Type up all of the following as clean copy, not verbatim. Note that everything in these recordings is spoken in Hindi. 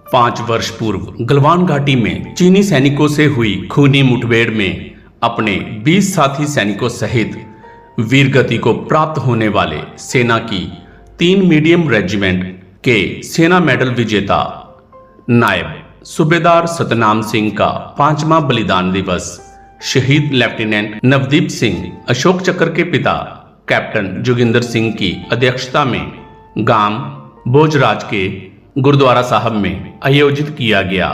5 वर्ष पूर्व गलवान घाटी में चीनी सैनिकों से हुई खूनी मुठभेड़ में अपने 20 साथी सैनिकों सहित वीरगति को प्राप्त होने वाले सेना की 3 मीडियम रेजिमेंट के सेना मेडल विजेता नायब सूबेदार सतनाम सिंह का 5वां बलिदान दिवस शहीद लेफ्टिनेंट नवदीप सिंह अशोक चक्र के पिता कैप्टन जोगिंदर सिंह की अध्यक्षता में गांव भोजराज के गुरुद्वारा साहब में आयोजित किया गया,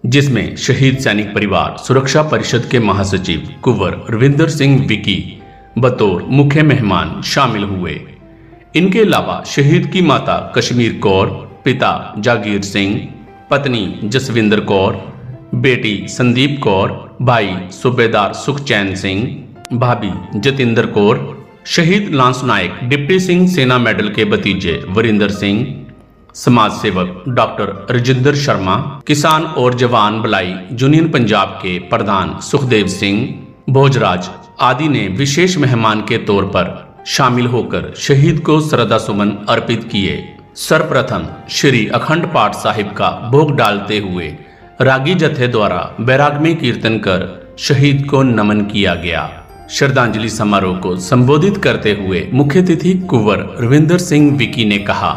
जिसमें शहीद सैनिक परिवार सुरक्षा परिषद के महासचिव कुंवर रविंदर सिंह विकी बतौर मुख्य मेहमान शामिल हुए। इनके अलावा शहीद की माता कश्मीर कौर, पिता जागीर सिंह, पत्नी जसविंदर कौर, बेटी संदीप कौर, भाई सूबेदार सुखचैन सिंह, भाभी जतिंदर कौर, शहीद लांस नायक डिप्टी सिंह सेना मेडल के भतीजे वरिंदर सिंह, समाज सेवक डॉक्टर रजिंदर शर्मा, किसान और जवान भलाई यूनियन पंजाब के प्रधान सुखदेव सिंह, भोजराज आदि ने विशेष मेहमान के तौर पर शामिल होकर शहीद को श्रद्धा सुमन अर्पित किए। सर्वप्रथम श्री अखंड पाठ साहिब का भोग डालते हुए रागी जत्थे द्वारा बैराग में कीर्तन कर शहीद को नमन किया गया। श्रद्धांजलि समारोह को संबोधित करते हुए मुख्य अतिथि कुंवर रविंदर सिंह विकी ने कहा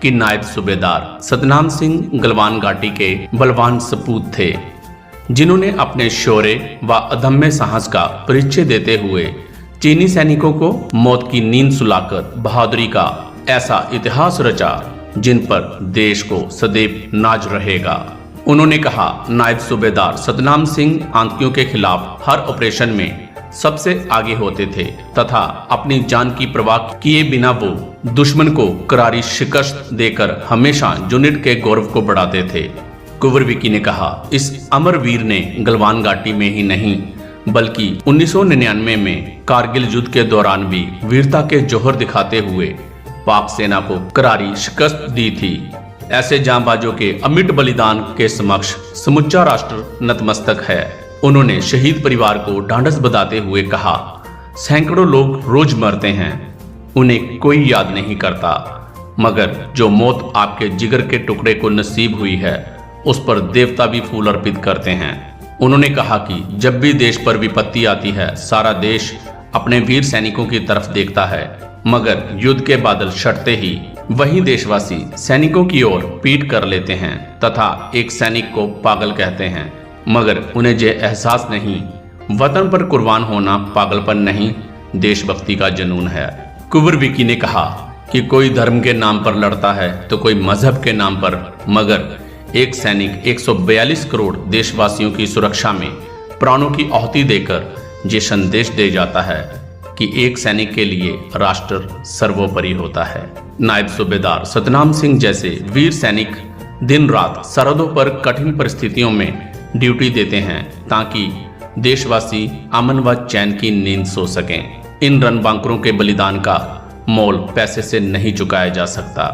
कि नायब सूबेदार सतनाम सिंह गलवान घाटी के बलवान सपूत थे, जिन्होंने अपने शौर्य व अदम्य साहस का परिचय देते हुए चीनी सैनिकों को मौत की नींद सुलाकर बहादुरी का ऐसा इतिहास रचा जिन पर देश को सदैव नाज रहेगा। उन्होंने कहा, नायब सूबेदार सतनाम सिंह आतंकियों के खिलाफ हर ऑपरेशन में सबसे आगे होते थे तथा अपनी जान की परवाह किए बिना वो दुश्मन को करारी शिकस्त देकर हमेशा यूनिट के गौरव को बढ़ाते थे। कुंवर विकी ने कहा, इस अमरवीर ने गलवान घाटी में ही नहीं बल्कि 1999 में कारगिल युद्ध के दौरान भी वीरता के जौहर दिखाते हुए पाक सेना को करारी शिकस्त दी थी। ऐसे जांबाजों के अमिट बलिदान के समक्ष समूचा राष्ट्र नतमस्तक है। उन्होंने शहीद परिवार को ढांढस बंधाते हुए कहा, सैकड़ों लोग रोज मरते हैं, उन्हें कोई याद नहीं करता, मगर जो मौत आपके जिगर के टुकड़े को नसीब हुई है उस पर देवता भी फूल अर्पित करते हैं। उन्होंने कहा कि जब भी देश पर विपत्ति आती है सारा देश अपने वीर सैनिकों की तरफ देखता है, मगर युद्ध के बादल छटते ही वही देशवासी सैनिकों की ओर पीठ कर लेते हैं तथा एक सैनिक को पागल कहते हैं, मगर उन्हें ये एहसास नहीं, वतन पर कुर्बान होना पागलपन नहीं, देशभक्ति का जुनून है। कुंवर विकी ने कहा कि कोई धर्म के नाम पर लड़ता है तो कोई मजहब के नाम पर, मगर एक सैनिक 142 करोड़ देशवासियों की सुरक्षा में प्राणों की आहुति देकर ये संदेश दे जाता है कि एक सैनिक के लिए राष्ट्र सर्वोपरि होता है। नायब सूबेदार सतनाम सिंह जैसे वीर सैनिक दिन रात सरहदों पर कठिन परिस्थितियों में ड्यूटी देते हैं ताकि देशवासी अमन व चैन की नींद सो सकें। इन रणबांकुरों के बलिदान का मोल पैसे से नहीं चुकाया जा सकता,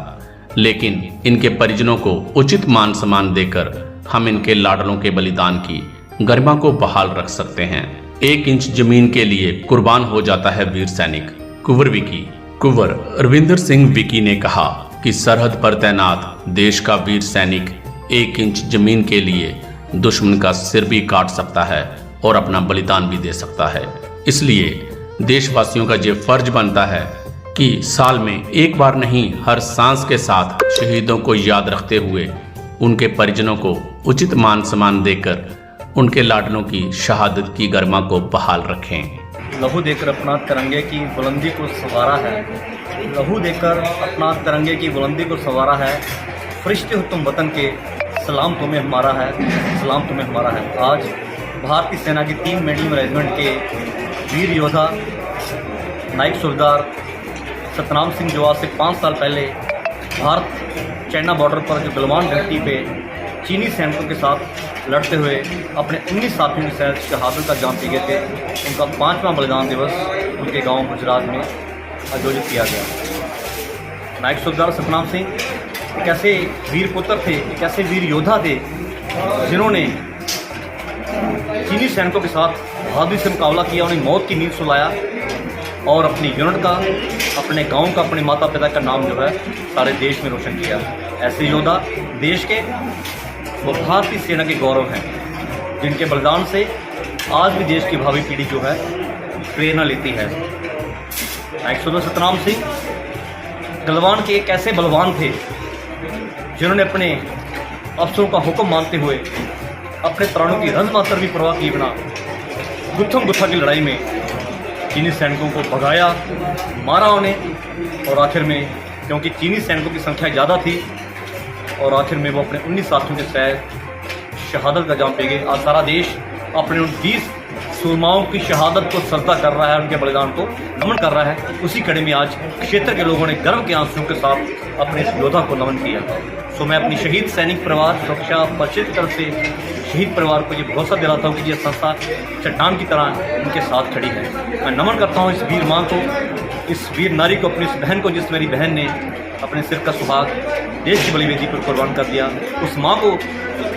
लेकिन इनके परिजनों को उचित मान सम्मान देकर हम इनके लाडलों के बलिदान की गरिमा को बहाल रख सकते हैं। 1 इंच जमीन के लिए कुर्बान हो जाता है वीर सैनिक। कुंवर विकी। कुंवर रविंदर सिंह विकी ने कहा कि सरहद पर तैनात देश का वीर सैनिक 1 इंच जमीन के लिए दुश्मन का सिर भी काट सकता है और अपना बलिदान भी दे सकता है। इसलिए देशवासियों का ये फर्ज बनता है कि साल में एक बार नहीं, हर सांस के साथ शहीदों को याद रखते हुए उनके परिजनों को उचित मान सम्मान देकर उनके लाडलों की शहादत की गरिमा को बहाल रखें। लहू देकर अपना तिरंगे की बुलंदी को संवारा है, लहू देकर अपना तिरंगे की बुलंदी को संवारा है। फरिश्ते हो तुम वतन के, सलाम तुम्हें हमारा है, सलाम तुम्हें हमारा है। आज भारतीय सेना की 3 मीडियम रेजिमेंट के वीर योद्धा नायब सूबेदार सतनाम सिंह जो आज से 5 साल पहले भारत चाइना बॉर्डर पर जो गलवान घाटी पे चीनी सैनिकों के साथ लड़ते हुए अपने 19 साथियों के साथ शहादत का जाम पी गए थे, उनका 5वां बलिदान दिवस उनके गांव गुजरात में आयोजित किया गया। नायब सूबेदार सतनाम सिंह एक ऐसे वीर पुत्र थे, एक ऐसे वीर योद्धा थे जिन्होंने चीनी सैनिकों के साथ बहादुरी से मुकाबला किया, उन्हें मौत की नींद सुलाया और अपनी यूनिट का, अपने गांव का, अपने माता पिता का नाम जो है सारे देश में रोशन किया। ऐसे योद्धा देश के वो भारतीय सेना के गौरव हैं, जिनके बलिदान से आज भी देश की भावी पीढ़ी जो है प्रेरणा लेती है। एक सुबह सतनाम सिंह गलवान के एक ऐसे बलवान थे जिन्होंने अपने अफसरों का हुक्म मानते हुए अपने प्राणों की रंज मात्र भी परवाह किए बिना गुत्थम गुत्था की लड़ाई में चीनी सैनिकों को भगाया, मारा उन्हें, और आखिर में क्योंकि चीनी सैनिकों की संख्या ज़्यादा थी और आखिर में वो अपने 19 साथियों के साथ शहादत का जाम पे गए। आज सारा देश अपने उन 20 सूरमाओं की शहादत को सजदा कर रहा है, उनके बलिदान को नमन कर रहा है। उसी कड़ी में आज क्षेत्र के लोगों ने गर्व के आंसुओं के साथ अपने इस योद्धा को नमन किया। सो मैं अपनी शहीद सैनिक परिवार सुरक्षा परिषद की तरफ से शहीद परिवार को ये भरोसा दिलाता हूँ कि ये संस्था चट्टान की तरह उनके साथ खड़ी है। मैं नमन करता हूँ इस वीर माँ को, इस वीर नारी को, अपनी इस बहन को, जिस मेरी बहन ने अपने सिर का सुहाग देश की बलिवेदी पर कुर्बान कर दिया। उस माँ को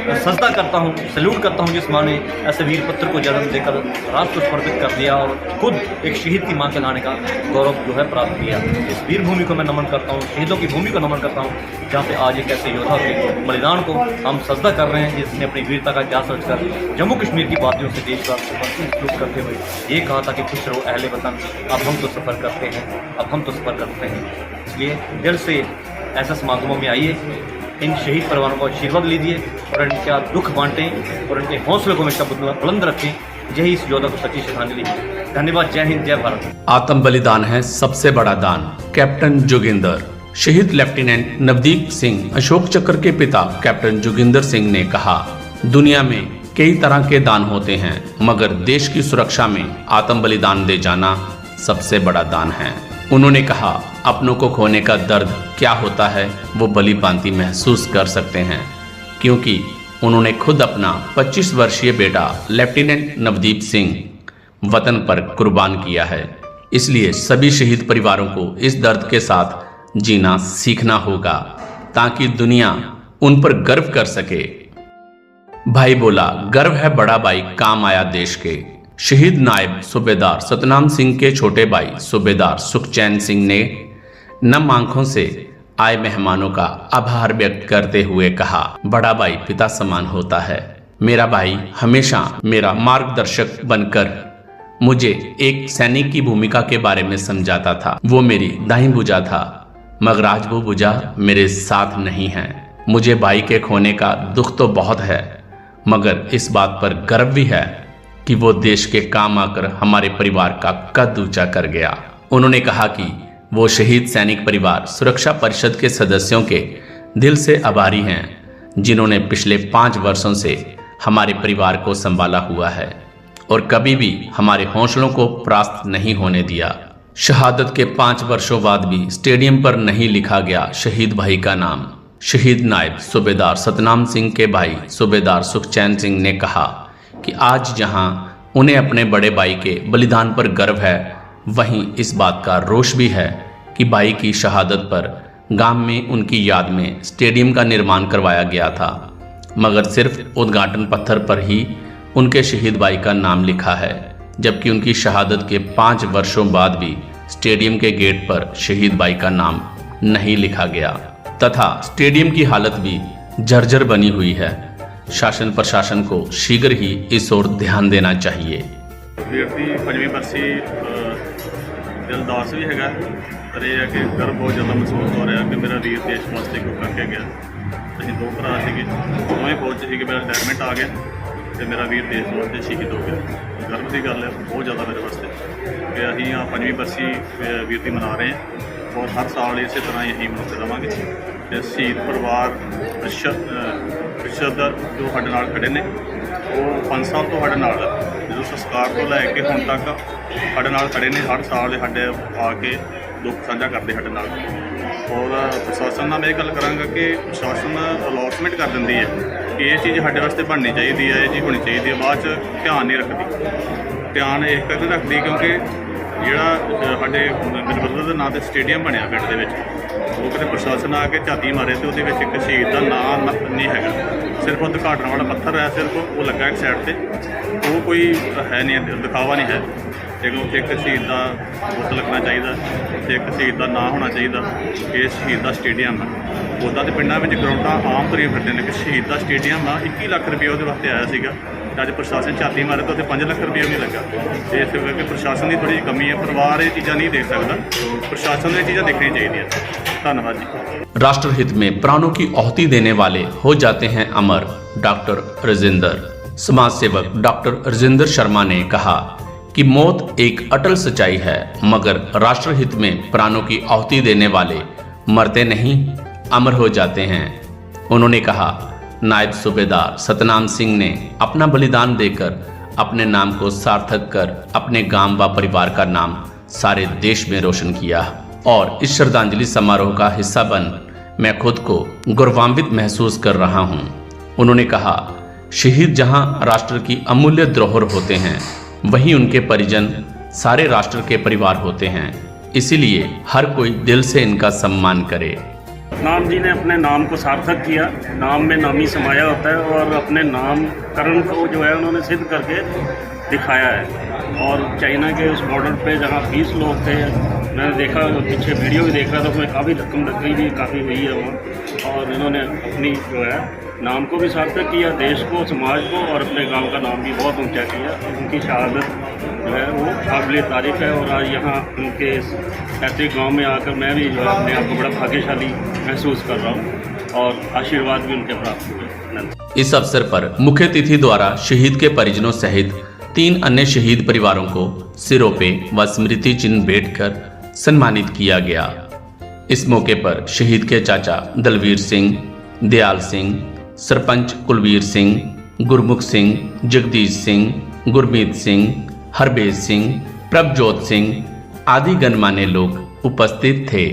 सजदा करता हूँ, सैल्यूट करता हूँ जिस माँ ने ऐसे वीर पुत्र को जन्म देकर राष्ट्र को समर्पित कर दिया और खुद एक शहीद की माँ के लाने का गौरव जो है प्राप्त किया। इस वीर भूमि को मैं नमन करता हूँ, शहीदों की भूमि को नमन करता हूँ, जहाँ पे आज एक ऐसे योद्धा के बलिदान को हम सजदा कर रहे हैं जिसने अपनी वीरता का इतिहास रचकर जम्मू कश्मीर की वादियों से देशवासियों पर सलूट करते हुए ये कहा था कि खुश रहो अहले वतन, अब हम तो सफ़र करते हैं, अब हम तो सफ़र करते हैं। इसलिए दिल से ऐसे समागमों में आइए, इन शहीद परिवारों को आशीर्वाद लीजिए और इनका दुख बांटें और इनके हौसले को हमेशा बुलंद रखें। यही इस योद्धा को सच्ची श्रद्धांजलि है। धन्यवाद। जय हिंद, जय भारत। आत्म बलिदान है सबसे बड़ा दान। कैप्टन जोगिंदर। शहीद लेफ्टिनेंट नवदीप सिंह अशोक चक्र के पिता कैप्टन जोगिंदर सिंह ने कहा, दुनिया में कई तरह के दान होते हैं मगर देश की सुरक्षा में आत्म बलिदान दे जाना सबसे बड़ा दान है। उन्होंने कहा, अपनों को खोने का दर्द क्या होता है वो भली भांति महसूस कर सकते हैं, क्योंकि उन्होंने खुद अपना 25 वर्षीय बेटा लेफ्टिनेंट नवदीप सिंह वतन पर कुर्बान किया है। इसलिए सभी शहीद परिवारों को इस दर्द के साथ जीना सीखना होगा ताकि दुनिया उन पर गर्व कर सके। भाई बोला, गर्व है बड़ा भाई काम आया देश के। शहीद नायब सूबेदार सतनाम सिंह के छोटे भाई सूबेदार सुखचैन सिंह ने नम आंखों से आए मेहमानों का आभार व्यक्त करते हुए कहा, बड़ा भाई पिता समान होता है। मेरा भाई हमेशा मेरा मार्गदर्शक बनकर मुझे एक सैनिक की भूमिका के बारे में समझाता था। वो मेरी दाईं भुजा था, मगर आज वो भुजा मेरे साथ नहीं है। मुझे भाई के खोने का दुख तो बहुत है, मगर इस बात पर गर्व भी है कि वो देश के काम आकर हमारे परिवार का कद ऊंचा कर गया। उन्होंने कहा कि वो शहीद सैनिक परिवार सुरक्षा परिषद के सदस्यों के दिल से आभारी हैं, जिन्होंने पिछले 5 वर्षों से हमारे परिवार को संभाला हुआ है और कभी भी हमारे हौसलों को परास्त नहीं होने दिया। शहादत के 5 वर्षों बाद भी स्टेडियम पर नहीं लिखा गया शहीद भाई का नाम। शहीद नायब सूबेदार सतनाम सिंह के भाई सूबेदार सुखचैन सिंह ने कहा कि आज जहां उन्हें अपने बड़े भाई के बलिदान पर गर्व है, वहीं इस बात का रोष भी है कि भाई की शहादत पर गांव में उनकी याद में स्टेडियम का निर्माण करवाया गया था, मगर सिर्फ उद्घाटन पत्थर पर ही उनके शहीद भाई का नाम लिखा है, जबकि उनकी शहादत के 5 वर्षों बाद भी स्टेडियम के गेट पर शहीद भाई का नाम नहीं लिखा गया तथा स्टेडियम की हालत भी जर्जर बनी हुई है। शासन प्रशासन को शीघ्र ही इस ओर ध्यान देना चाहिए। वीर की 5वीं बरसी दिल उदास भी है, पर यह है कि गर्व बहुत ज़्यादा महसूस हो रहा है कि मेरा वीर देश वास्ते को करके गया। अं 2 भरा थे, दोवें फौज थे कि मेरा रिटायरमेंट आ गया तो मेरा वीर देश वास्ते शहीद हो गया। गर्व की गल है बहुत ज़्यादा मेरे वास्ते कि अं 5वीं बरसी वीर की मना रहे हैं और हर साल इस तरह ही मनाते रहांगे। शहीद परिवार परिषद जो साडे नाल खड़े ने वो 5 साल तो साडे नाल जो संस्कार तो लैके हुण तक साडे नाल खड़े ने। हर साल साडे आके दुख साझा करते साडे नाल। और प्रशासन नाल मैं गल करांगा कि प्रशासन अलॉटमेंट कर दिंदी है कि ये चीज़ साडे वास्ते बननी चाहिए है, ये चीज़ होनी चाहिए है, बाद च ध्यान नहीं रखती। ध्यान इस करके रखती क्योंकि ਜਿਹੜਾ ਸਾਡੇ ਮੇਰੇ ਬ੍ਰਦਰ ਦੇ ਨਾਂ 'ਤੇ ਸਟੇਡੀਅਮ ਬਣਿਆ ਪਿੰਡ ਦੇ ਵਿੱਚ, ਉਹ ਕਿਤੇ ਪ੍ਰਸ਼ਾਸਨ ਆ ਕੇ ਝਾਤੀ ਮਾਰੇ ਤੇ ਉਹਦੇ ਵਿੱਚ ਇੱਕ ਸ਼ਹੀਦ ਦਾ ਨਾਂ ਨਹੀਂ ਹੈਗਾ, ਸਿਰਫ ਉਦਘਾਟਨ ਵਾਲਾ ਪੱਥਰ ਹੈ, ਸਿਰਫ ਉਹ ਲੱਗਾ ਇੱਕ ਸਾਈਡ 'ਤੇ, ਉਹ ਕੋਈ ਹੈ ਨਹੀਂ, ਦਿਖਾਵਾ ਨਹੀਂ ਹੈ। ਇੱਕ ਸ਼ਹੀਦ ਦਾ ਬੁੱਤ ਲੱਗਣਾ ਚਾਹੀਦਾ ਤੇ ਇੱਕ ਸ਼ਹੀਦ ਦਾ ਨਾਂ ਹੋਣਾ ਚਾਹੀਦਾ ਕਿ ਇਹ ਸ਼ਹੀਦ ਦਾ ਸਟੇਡੀਅਮ ਹੈ। ਉੱਦਾਂ ਦੇ ਪਿੰਡਾਂ ਵਿੱਚ ਗਰਾਊਂਡਾਂ ਆਮ ਤੁਰੀਆਂ ਫਿਰਦੇ ਨੇ ਕਿ ਸ਼ਹੀਦ ਦਾ ਸਟੇਡੀਅਮ ਆ 21 ਲੱਖ ਰੁਪਏ ਉਹਦੇ ਵਾਸਤੇ ਆਇਆ ਸੀਗਾ ਤੇ ਅੱਜ ਪ੍ਰਸ਼ਾਸਨ ਝਾਤੀ ਮਾਰੇ ਤਾਂ ਉੱਥੇ 5 ਲੱਖ ਰੁਪਏ ਵੀ ਨਹੀਂ ਲੱਗਾ ਤੇ ਇਸ ਕਰਕੇ ਪ੍ਰਸ਼ਾਸਨ ਦੀ ਥੋੜ੍ਹੀ ਜਿਹੀ ਕਮੀ ਹੈ। ਪਰਿਵਾਰ ਇਹ ਚੀਜ਼ਾਂ ਨਹੀਂ ਦੇਖ ਸਕਦਾ, ਪ੍ਰਸ਼ਾਸਨ ਨੂੰ ਇਹ ਚੀਜ਼ਾਂ ਦੇਖਣੀਆਂ ਚਾਹੀਦੀਆਂ। ਧੰਨਵਾਦ ਜੀ। राष्ट्र हित में प्राणों की आहुति देने वाले हो जाते हैं अमर। डॉक्टर राजेंद्र। समाज सेवक डॉक्टर राजेंद्र शर्मा ने कहा कि मौत एक अटल सच्चाई है, मगर राष्ट्र हित में प्राणों की आहुति देने वाले मरते नहीं, अमर हो जाते हैं। उन्होंने कहा, नायब सूबेदार सतनाम सिंह ने अपना बलिदान देकर अपने नाम को सार्थक कर अपने गांव व परिवार का नाम सारे देश में रोशन किया और इस श्रद्धांजलि समारोह का हिस्सा बन मैं खुद को गौरवान्वित महसूस कर रहा हूं। उन्होंने कहा, शहीद जहां राष्ट्र की अमूल्य धरोहर होते हैं, वहीं उनके परिजन सारे राष्ट्र के परिवार होते हैं। इसीलिए हर कोई दिल से इनका सम्मान करे। नाम जी ने अपने नाम को सार्थक किया, नाम में नामी समाया होता है और अपने नामकरण को जो है उन्होंने सिद्ध करके दिखाया है। और चाइना के उस बॉर्डर पे जहाँ 20 लोग थे, मैंने देखा पीछे वीडियो भी देख रहा था, उसमें काफ़ी धक्कम धक्की भी काफ़ी हुई है वहाँ। और इन्होंने अपनी जो है नाम को भी सार्थक किया, देश को, समाज को और अपने गांव का नाम भी बहुत ऊंचा किया। उनकी शहादत जो है वो काबिल तारीफ़ है। और आज यहाँ उनके ऐसे गांव में आकर मैं भी जो है अपने आप को बड़ा भाग्यशाली महसूस कर रहा हूँ और आशीर्वाद भी उनके प्राप्त हुए। इस अवसर पर मुख्य अतिथि द्वारा शहीद के परिजनों सहित 3 अन्य शहीद परिवारों को सिरों पे व स्मृति चिन्ह भेंट कर सम्मानित किया गया। इस मौके पर शहीद के चाचा दलवीर सिंह, दयाल सिंह, सरपंच कुलवीर सिंह, गुरमुख सिंह, जगदीश सिंह, गुरमीत सिंह, हरबेज सिंह, प्रभजोत सिंह आदि गणमान्य लोग उपस्थित थे।